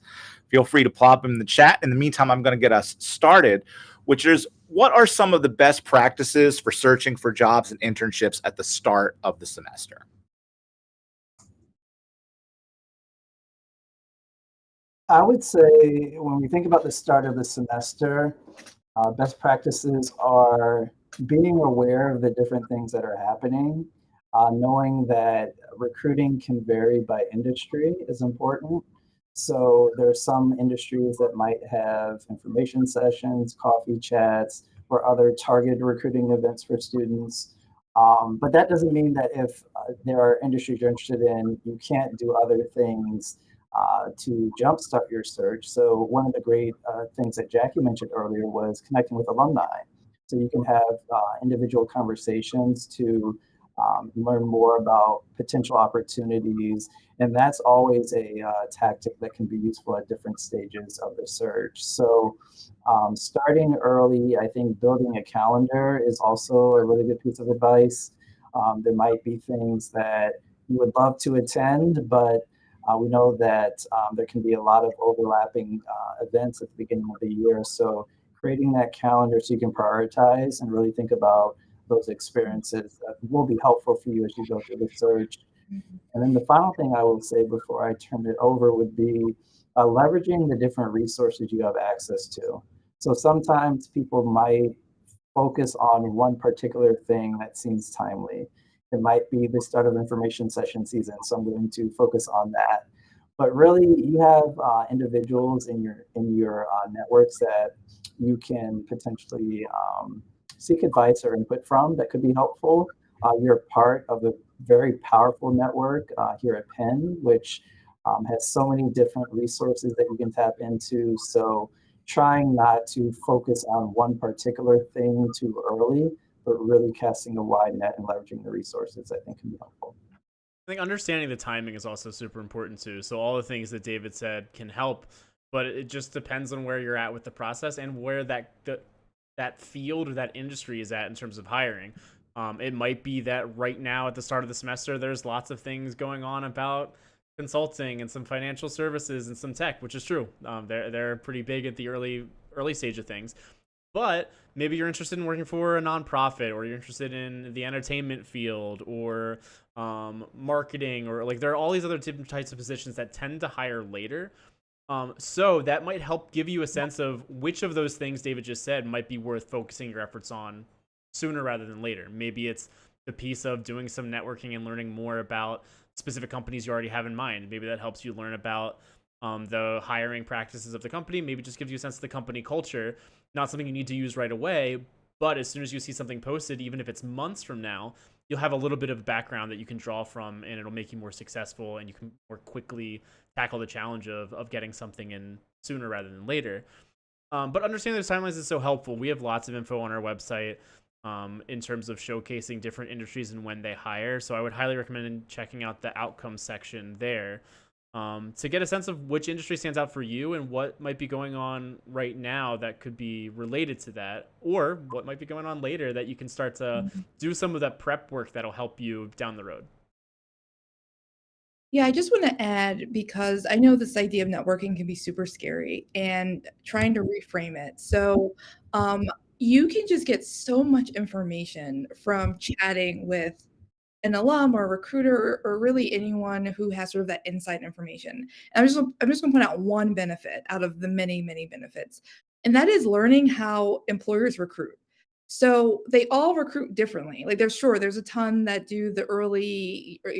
feel free to plop them in the chat. In the meantime, I'm going to get us started, which is what are some of the best practices for searching for jobs and internships at the start of the semester? I would say when we think about the start of the semester, best practices are being aware of the different things that are happening, knowing that recruiting can vary by industry is important. So there are some industries that might have information sessions, coffee chats, or other targeted recruiting events for students. But that doesn't mean that if there are industries you're interested in, you can't do other things to jumpstart your search. So one of the great things that Jackie mentioned earlier was connecting with alumni. So you can have individual conversations to learn more about potential opportunities. And that's always a tactic that can be useful at different stages of the search. So starting early, I think building a calendar is also a really good piece of advice. There might be things that you would love to attend, but we know that there can be a lot of overlapping events at the beginning of the year. So creating that calendar so you can prioritize and really think about those experiences will be helpful for you as you go through the search. And then the final thing I will say before I turn it over would be leveraging the different resources you have access to. So sometimes people might focus on one particular thing that seems timely. It might be the start of information session season, so I'm going to focus on that. But really, you have individuals in your networks that you can potentially seek advice or input from that could be helpful. You're part of a very powerful network here at Penn, which has so many different resources that you can tap into. So trying not to focus on one particular thing too early, but really casting a wide net and leveraging the resources, I think can be helpful. I think understanding the timing is also super important too. So all the things that David said can help, but it just depends on where you're at with the process and where that field or that industry is at in terms of hiring. It might be that right now at the start of the semester, there's lots of things going on about consulting and some financial services and some tech, which is true. They're pretty big at the early stage of things. But maybe you're interested in working for a nonprofit, or you're interested in the entertainment field, or marketing, or like there are all these other different types of positions that tend to hire later. So that might help give you a sense of which of those things David just said might be worth focusing your efforts on sooner rather than later. Maybe it's the piece of doing some networking and learning more about specific companies you already have in mind. Maybe that helps you learn about the hiring practices of the company. Maybe just gives you a sense of the company culture. Not something you need to use right away, but as soon as you see something posted, even if it's months from now, you'll have a little bit of background that you can draw from, and it'll make you more successful, and you can more quickly tackle the challenge of getting something in sooner rather than later. But understanding those timelines is so helpful. We have lots of info on our website in terms of showcasing different industries and when they hire. So I would highly recommend checking out the outcomes section there to get a sense of which industry stands out for you and what might be going on right now that could be related to that, or what might be going on later that you can start to do some of that prep work that'll help you down the road. Yeah, I just want to add because I know this idea of networking can be super scary and trying to reframe it. So, um, you can just get so much information from chatting with an alum or a recruiter or really anyone who has sort of that inside information. And I'm just gonna point out one benefit out of the many, many benefits, and that is learning how employers recruit. So they all recruit differently. Like there's a ton that do the early, or,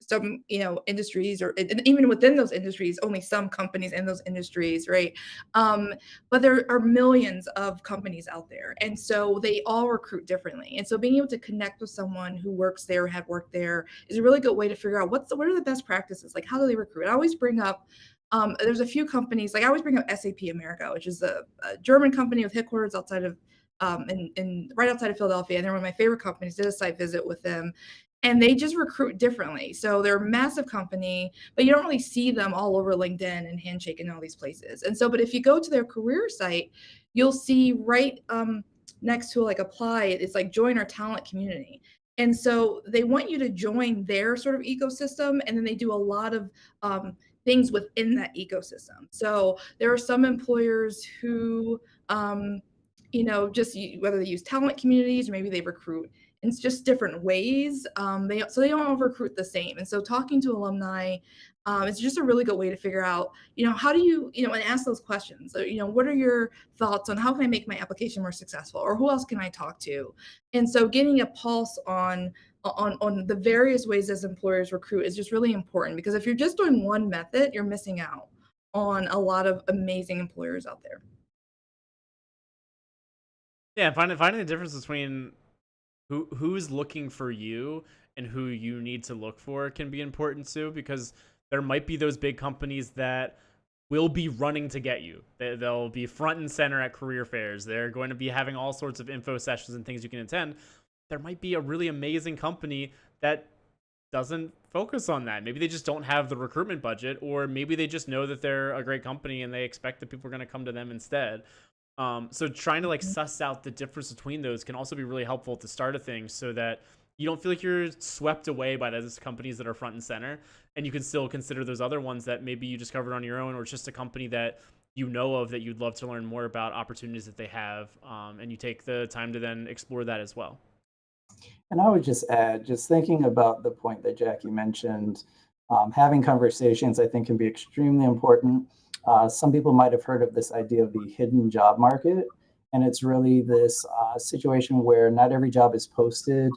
some, industries or and even within those industries, only some companies in those industries, right? Um, but there are millions of companies out there. And so they all recruit differently. And so being able to connect with someone who works there, had worked there is a really good way to figure out what are the best practices? Like how do they recruit? I always bring up there's a few companies, like I always bring up SAP America, which is a German company with headquarters outside of in right outside of Philadelphia. And they're one of my favorite companies. Did a site visit with them, and they just recruit differently. So they're a massive company, but you don't really see them all over LinkedIn and Handshake and all these places. And so, but if you go to their career site, you'll see right next to like apply, it's like join our talent community. And so they want you to join their sort of ecosystem, and then they do a lot of things within that ecosystem. So there are some employers who, just whether they use talent communities or maybe they recruit in just different ways. They don't all recruit the same. And so talking to alumni is just a really good way to figure out, how do you, and ask those questions. So, what are your thoughts on how can I make my application more successful, or who else can I talk to? And so getting a pulse on the various ways as employers recruit is just really important, because if you're just doing one method, you're missing out on a lot of amazing employers out there. Yeah, finding the difference between who's looking for you and who you need to look for can be important too, because there might be those big companies that will be running to get you. They'll be front and center at career fairs. They're going to be having all sorts of info sessions and things you can attend. There might be a really amazing company that doesn't focus on that. Maybe they just don't have the recruitment budget, or maybe they just know that they're a great company and they expect that people are going to come to them instead. So trying to like suss out the difference between those can also be really helpful at the start of things, so that you don't feel like you're swept away by those companies that are front and center, and you can still consider those other ones that maybe you discovered on your own, or it's just a company that you know of that you'd love to learn more about opportunities that they have, and you take the time to then explore that as well. And I would just add, just thinking about the point that Jackie mentioned, having conversations, I think, can be extremely important. Some people might have heard of this idea of the hidden job market. And it's really this situation where not every job is posted.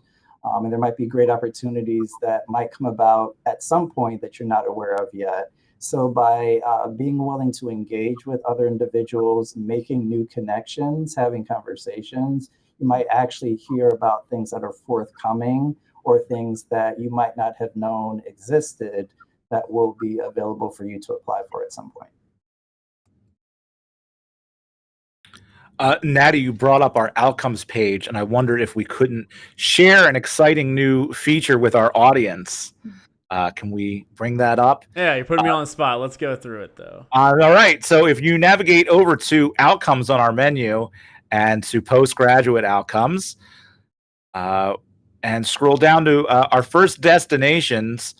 And there might be great opportunities that might come about at some point that you're not aware of yet. So by being willing to engage with other individuals, making new connections, having conversations, you might actually hear about things that are forthcoming or things that you might not have known existed that will be available for you to apply for at some point. Natty, you brought up our outcomes page, and I wondered if we couldn't share an exciting new feature with our audience. Can we bring that up? Yeah, you're putting me on the spot. Let's go through it, though. All right. So if you navigate over to outcomes on our menu and to postgraduate outcomes, and scroll down to our first destinations,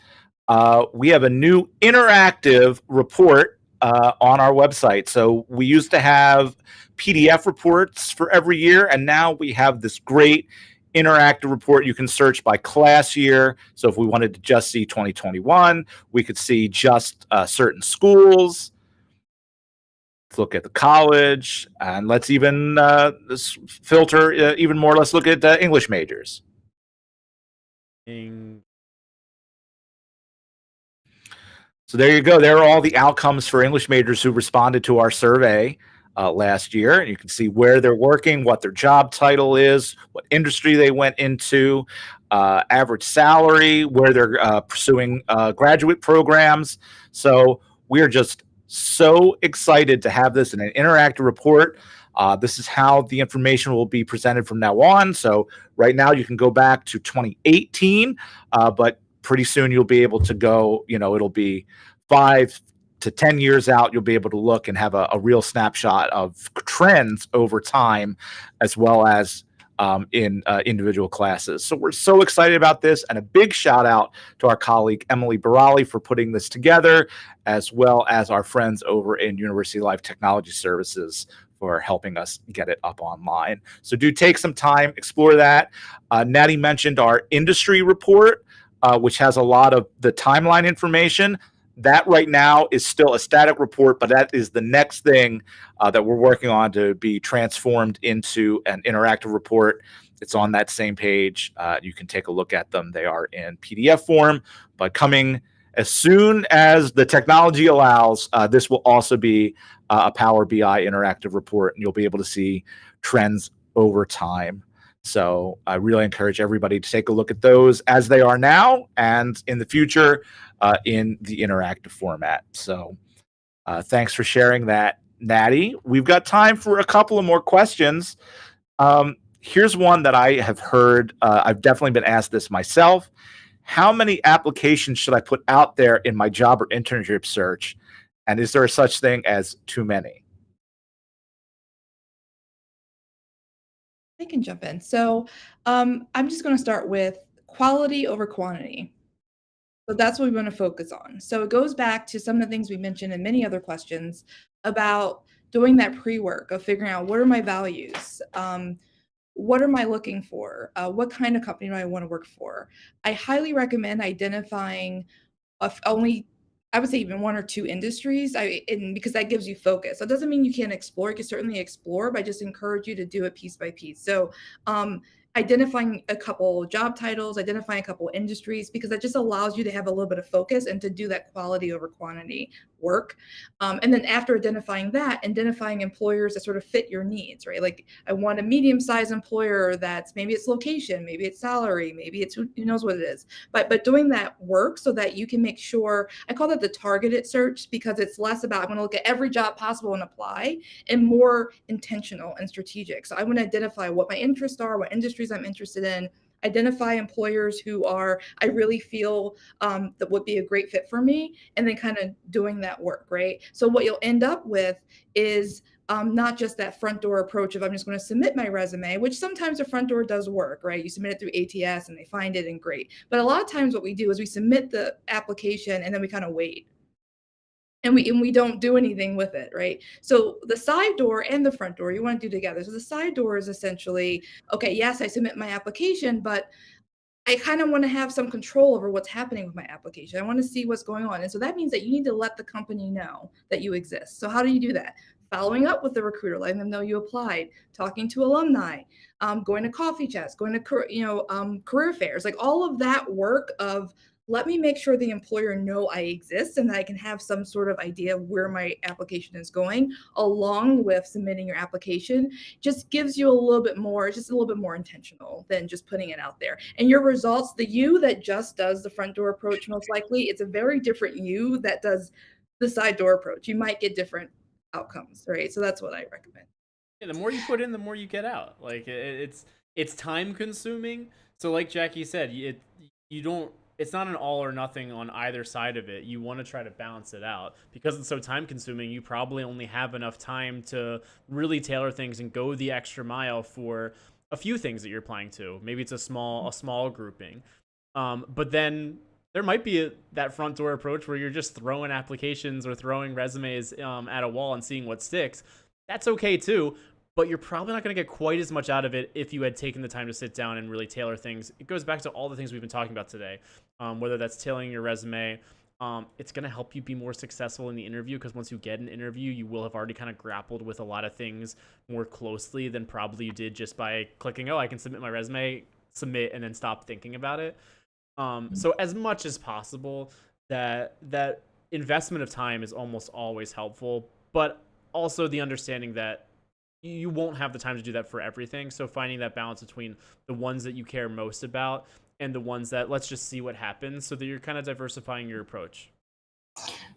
we have a new interactive report on our website. So we used to have PDF reports for every year, and now we have this great interactive report. You can search by class year. So if we wanted to just see 2021, we could see just certain schools. Let's look at the college, and let's even filter even more. Let's look at English majors. So there you go. There are all the outcomes for English majors who responded to our survey last year. And you can see where they're working, what their job title is, what industry they went into, average salary, where they're pursuing graduate programs. So we are just so excited to have this in an interactive report. This is how the information will be presented from now on. So right now you can go back to 2018, but pretty soon you'll be able to go, it'll be 5 to 10 years out. You'll be able to look and have a real snapshot of trends over time, as well as in individual classes. So we're so excited about this, and a big shout out to our colleague Emily Barali for putting this together, as well as our friends over in University Life Technology Services for helping us get it up online. So do take some time, explore that. Natty mentioned our industry report, which has a lot of the timeline information. That right now is still a static report, but that is the next thing that we're working on to be transformed into an interactive report. It's on that same page. You can take a look at them. They are in PDF form, but coming as soon as the technology allows, this will also be a Power BI interactive report, and you'll be able to see trends over time. So I really encourage everybody to take a look at those as they are now and in the future in the interactive format. So thanks for sharing that, Natty. We've got time for a couple of more questions. Here's one that I have heard. I've definitely been asked this myself. How many applications should I put out there in my job or internship search? And is there a such thing as too many? I can jump in. So I'm just going to start with quality over quantity. So that's what we want to focus on. So it goes back to some of the things we mentioned in many other questions about doing that pre-work of figuring out what are my values, what am I looking for, what kind of company do I want to work for. I highly recommend identifying only, I would say even 1 or 2 industries, because that gives you focus. So it doesn't mean you can't explore. You can certainly explore, but I just encourage you to do it piece by piece. So identifying a couple job titles, identifying a couple industries, because that just allows you to have a little bit of focus and to do that quality over quantity work. And then after identifying that, identifying employers that sort of fit your needs, right? Like I want a medium-sized employer that's maybe it's location, maybe it's salary, maybe it's who knows what it is. But doing that work so that you can make sure, I call that the targeted search, because it's less about I'm going to look at every job possible and apply, and more intentional and strategic. So I want to identify what my interests are, what industries I'm interested in, identify employers who I really feel that would be a great fit for me, and then kind of doing that work, right? So what you'll end up with is not just that front door approach of I'm just going to submit my resume, which sometimes the front door does work, right? You submit it through ATS and they find it and great. But a lot of times what we do is we submit the application and then we kind of wait. And we don't do anything with it, right? So the side door and the front door, you want to do together. So the side door is essentially, okay, yes, I submit my application, but I kind of want to have some control over what's happening with my application. I want to see what's going on. And so that means that you need to let the company know that you exist. So how do you do that? Following up with the recruiter, letting them know you applied, talking to alumni, going to coffee chats, going to career fairs, like all of that work of let me make sure the employer know I exist and that I can have some sort of idea of where my application is going, along with submitting your application. Just gives you a little bit more, it's just a little bit more intentional than just putting it out there. And your results, the you that just does the front door approach, most likely, it's a very different you that does the side door approach. You might get different outcomes, right? So that's what I recommend. Yeah, the more you put in, the more you get out. Like it's time consuming. So like Jackie said, you don't. It's not an all or nothing on either side of it. You want to try to balance it out because it's so time consuming. You probably only have enough time to really tailor things and go the extra mile for a few things that you're applying to. Maybe it's a small grouping, but then there might be that front door approach where you're just throwing applications or throwing resumes at a wall and seeing what sticks. That's okay too, but you're probably not going to get quite as much out of it if you had taken the time to sit down and really tailor things. It goes back to all the things we've been talking about today, whether that's tailoring your resume. It's going to help you be more successful in the interview because once you get an interview, you will have already kind of grappled with a lot of things more closely than probably you did just by clicking, oh, I can submit my resume, submit, and then stop thinking about it. So as much as possible, that investment of time is almost always helpful, but also the understanding that you won't have the time to do that for everything. So finding that balance between the ones that you care most about and the ones that let's just see what happens so that you're kind of diversifying your approach.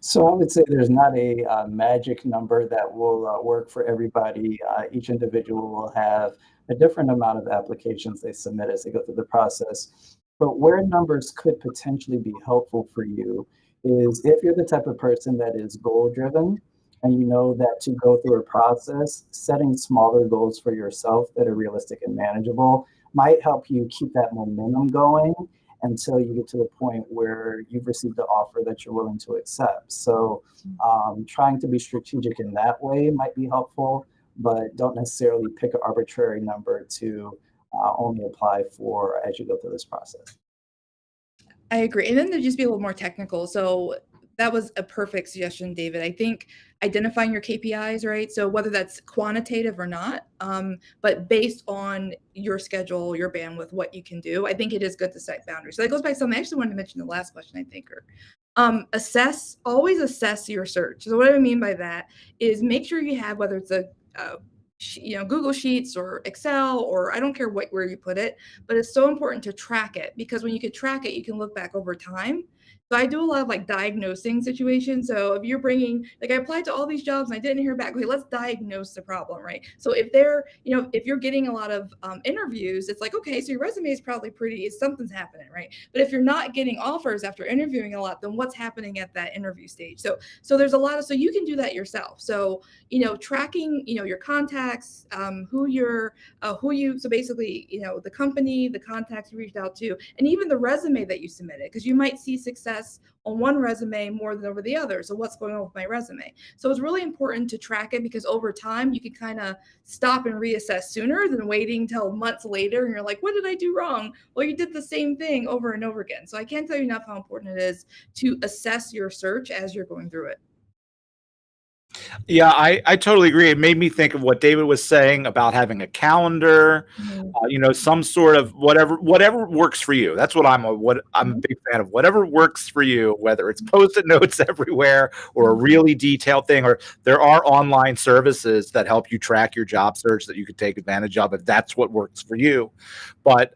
So I would say there's not a magic number that will work for everybody. Each individual will have a different amount of applications they submit as they go through the process. But where numbers could potentially be helpful for you is if you're the type of person that is goal driven and you know that to go through a process, setting smaller goals for yourself that are realistic and manageable might help you keep that momentum going until you get to the point where you've received the offer that you're willing to accept. So trying to be strategic in that way might be helpful, but don't necessarily pick an arbitrary number to only apply for as you go through this process. I agree. And then to just be a little more technical. So that was a perfect suggestion, David. I think identifying your KPIs, right? So whether that's quantitative or not, but based on your schedule, your bandwidth, what you can do, I think it is good to set boundaries. So that goes back to something I actually wanted to mention in the last question, I think, or always assess your search. So what I mean by that is make sure you have, whether it's a Google Sheets or Excel, or I don't care where you put it, but it's so important to track it because when you can track it, you can look back over time. So I do a lot of like diagnosing situations. So if you're bringing, like I applied to all these jobs and I didn't hear back, okay, let's diagnose the problem, right? So if if you're getting a lot of interviews, it's like, okay, so your resume is probably pretty, something's happening, right? But if you're not getting offers after interviewing a lot, then what's happening at that interview stage? So there's a lot of, so you can do that yourself. So, tracking, your contacts, so basically, the company, the contacts you reached out to, and even the resume that you submitted, because you might see success on one resume more than over the other. So what's going on with my resume? So it's really important to track it because over time you can kind of stop and reassess sooner than waiting till months later and you're like, what did I do wrong? Well, you did the same thing over and over again. So I can't tell you enough how important it is to assess your search as you're going through it. Yeah, I totally agree. It made me think of what David was saying about having a calendar, some sort of whatever works for you. That's what I'm a big fan of. Whatever works for you, whether it's post-it notes everywhere or a really detailed thing, or there are online services that help you track your job search that you could take advantage of if that's what works for you. But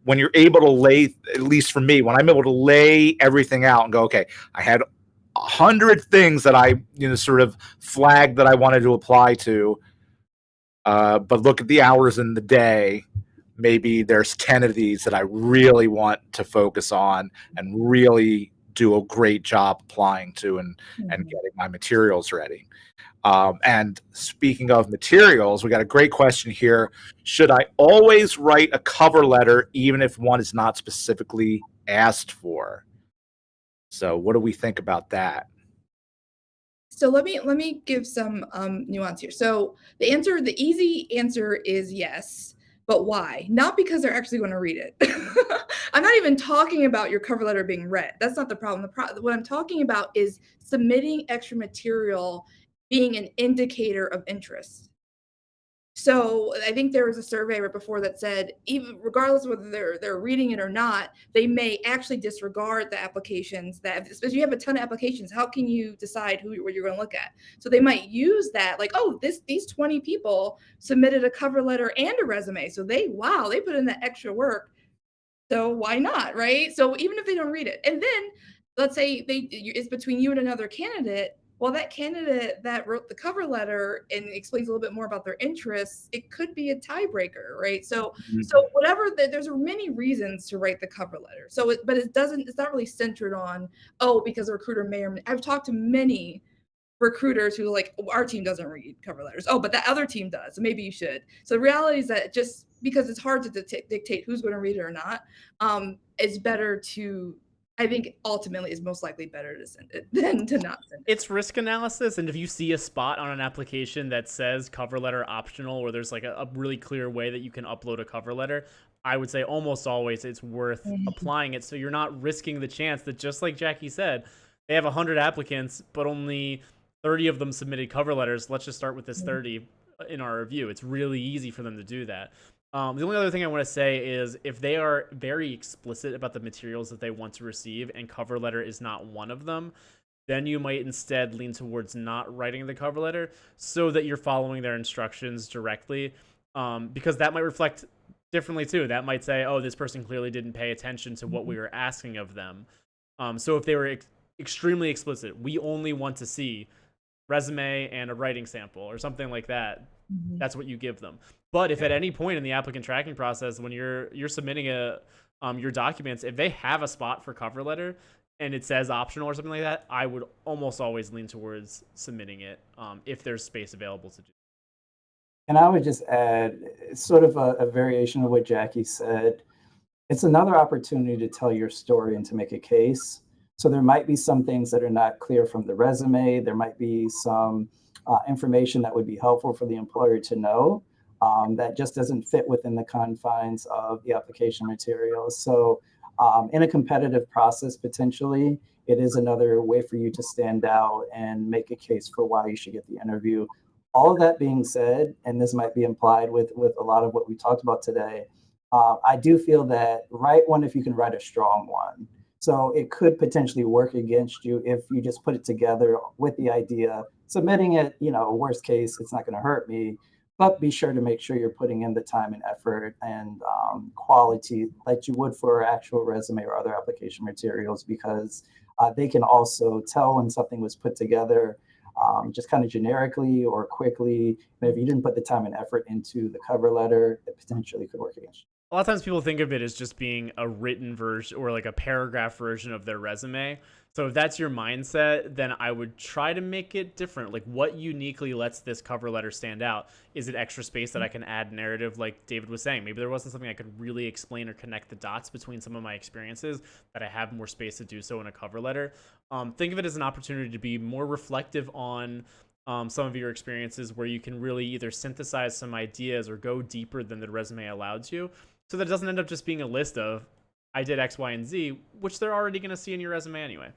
when you're able to lay, at least for me, when I'm able to lay everything out and go, okay, I had 100 things that I sort of flagged that I wanted to apply to, but look at the hours in the day. Maybe there's 10 of these that I really want to focus on and really do a great job applying to and getting my materials ready. And speaking of materials, we got a great question here. Should I always write a cover letter even if one is not specifically asked for? So what do we think about that? So let me give some nuance here. So the easy answer is yes, but why? Not because they're actually going to read it. I'm not even talking about your cover letter being read. That's not the problem. What I'm talking about is submitting extra material being an indicator of interest. So I think there was a survey right before that said, even regardless of whether they're reading it or not, they may actually disregard the applications that, especially you have a ton of applications, how can you decide what you're going to look at? So they might use that, like, oh, these 20 people submitted a cover letter and a resume. So they put in that extra work. So why not, right? So even if they don't read it, and then let's say it's between you and another candidate. Well, that candidate that wrote the cover letter and explains a little bit more about their interests, it could be a tiebreaker, right? So whatever, there's many reasons to write the cover letter. So, it's not really centered on, oh, because a recruiter may or may. I've talked to many recruiters who like, our team doesn't read cover letters. Oh, but that other team does. So maybe you should. So the reality is that just because it's hard to dictate who's going to read it or not, it's better to, I think ultimately is most likely better to send it than to not send it. It's risk analysis. And if you see a spot on an application that says cover letter optional, or there's like a really clear way that you can upload a cover letter, I would say almost always it's worth applying it. So you're not risking the chance that, just like Jackie said, they have 100 applicants, but only 30 of them submitted cover letters. Let's just start with this 30 in our review. It's really easy for them to do that. The only other thing I want to say is if they are very explicit about the materials that they want to receive and cover letter is not one of them, then you might instead lean towards not writing the cover letter so that you're following their instructions directly, because that might reflect differently too. That might say, oh, this person clearly didn't pay attention to what we were asking of them. So if they were extremely explicit, we only want to see resume and a writing sample or something like that, that's what you give them. But if at any point in the applicant tracking process, when you're submitting your documents, if they have a spot for cover letter and it says optional or something like that, I would almost always lean towards submitting it if there's space available to do. And I would just add, sort of a variation of what Jackie said. It's another opportunity to tell your story and to make a case. So there might be some things that are not clear from the resume. There might be some information that would be helpful for the employer to know that just doesn't fit within the confines of the application materials. So in a competitive process, potentially, it is another way for you to stand out and make a case for why you should get the interview. All of that being said, and this might be implied with a lot of what we talked about today, I do feel that write one if you can write a strong one. So it could potentially work against you if you just put it together with the idea, submitting it, worst case, it's not going to hurt me, but be sure to make sure you're putting in the time and effort and quality like you would for actual resume or other application materials, because they can also tell when something was put together just kind of generically or quickly. And if you didn't put the time and effort into the cover letter, it potentially could work against you. A lot of times people think of it as just being a written version or like a paragraph version of their resume. So if that's your mindset, then I would try to make it different. Like, what uniquely lets this cover letter stand out? Is it extra space that I can add narrative, like David was saying? Maybe there wasn't something I could really explain or connect the dots between some of my experiences that I have more space to do so in a cover letter. Think of it as an opportunity to be more reflective on some of your experiences, where you can really either synthesize some ideas or go deeper than the resume allowed you, so that it doesn't end up just being a list of, I did X, Y, and Z, which they're already going to see in your resume anyway.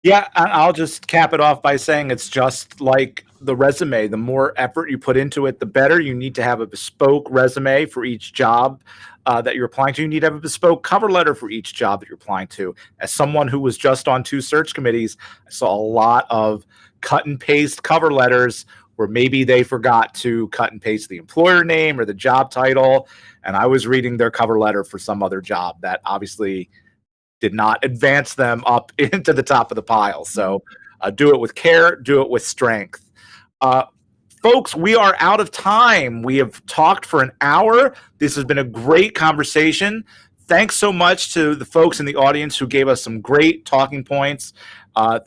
Yeah, I'll just cap it off by saying it's just like the resume. The more effort you put into it, the better. You need to have a bespoke resume for each job that you're applying to. You need to have a bespoke cover letter for each job that you're applying to. As someone who was just on 2 search committees, I saw a lot of cut and paste cover letters where maybe they forgot to cut and paste the employer name or the job title, and I was reading their cover letter for some other job that obviously did not advance them up into the top of the pile. So do it with care, do it with strength. Folks, we are out of time. We have talked for an hour. This has been a great conversation. Thanks so much to the folks in the audience who gave us some great talking points.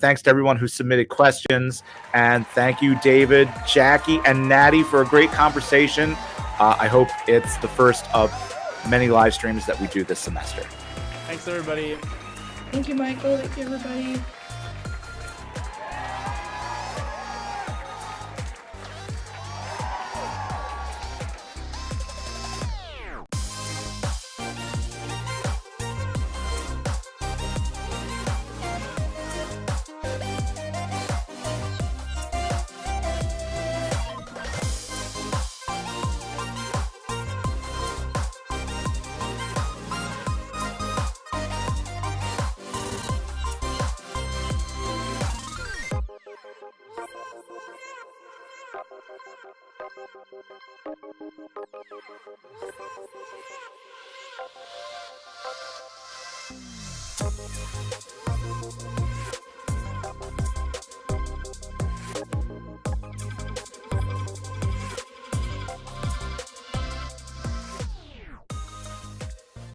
Thanks to everyone who submitted questions. And thank you, David, Jackie, and Natty for a great conversation. I hope it's the first of many live streams that we do this semester. Thanks, everybody. Thank you, Michael. Thank you, everybody.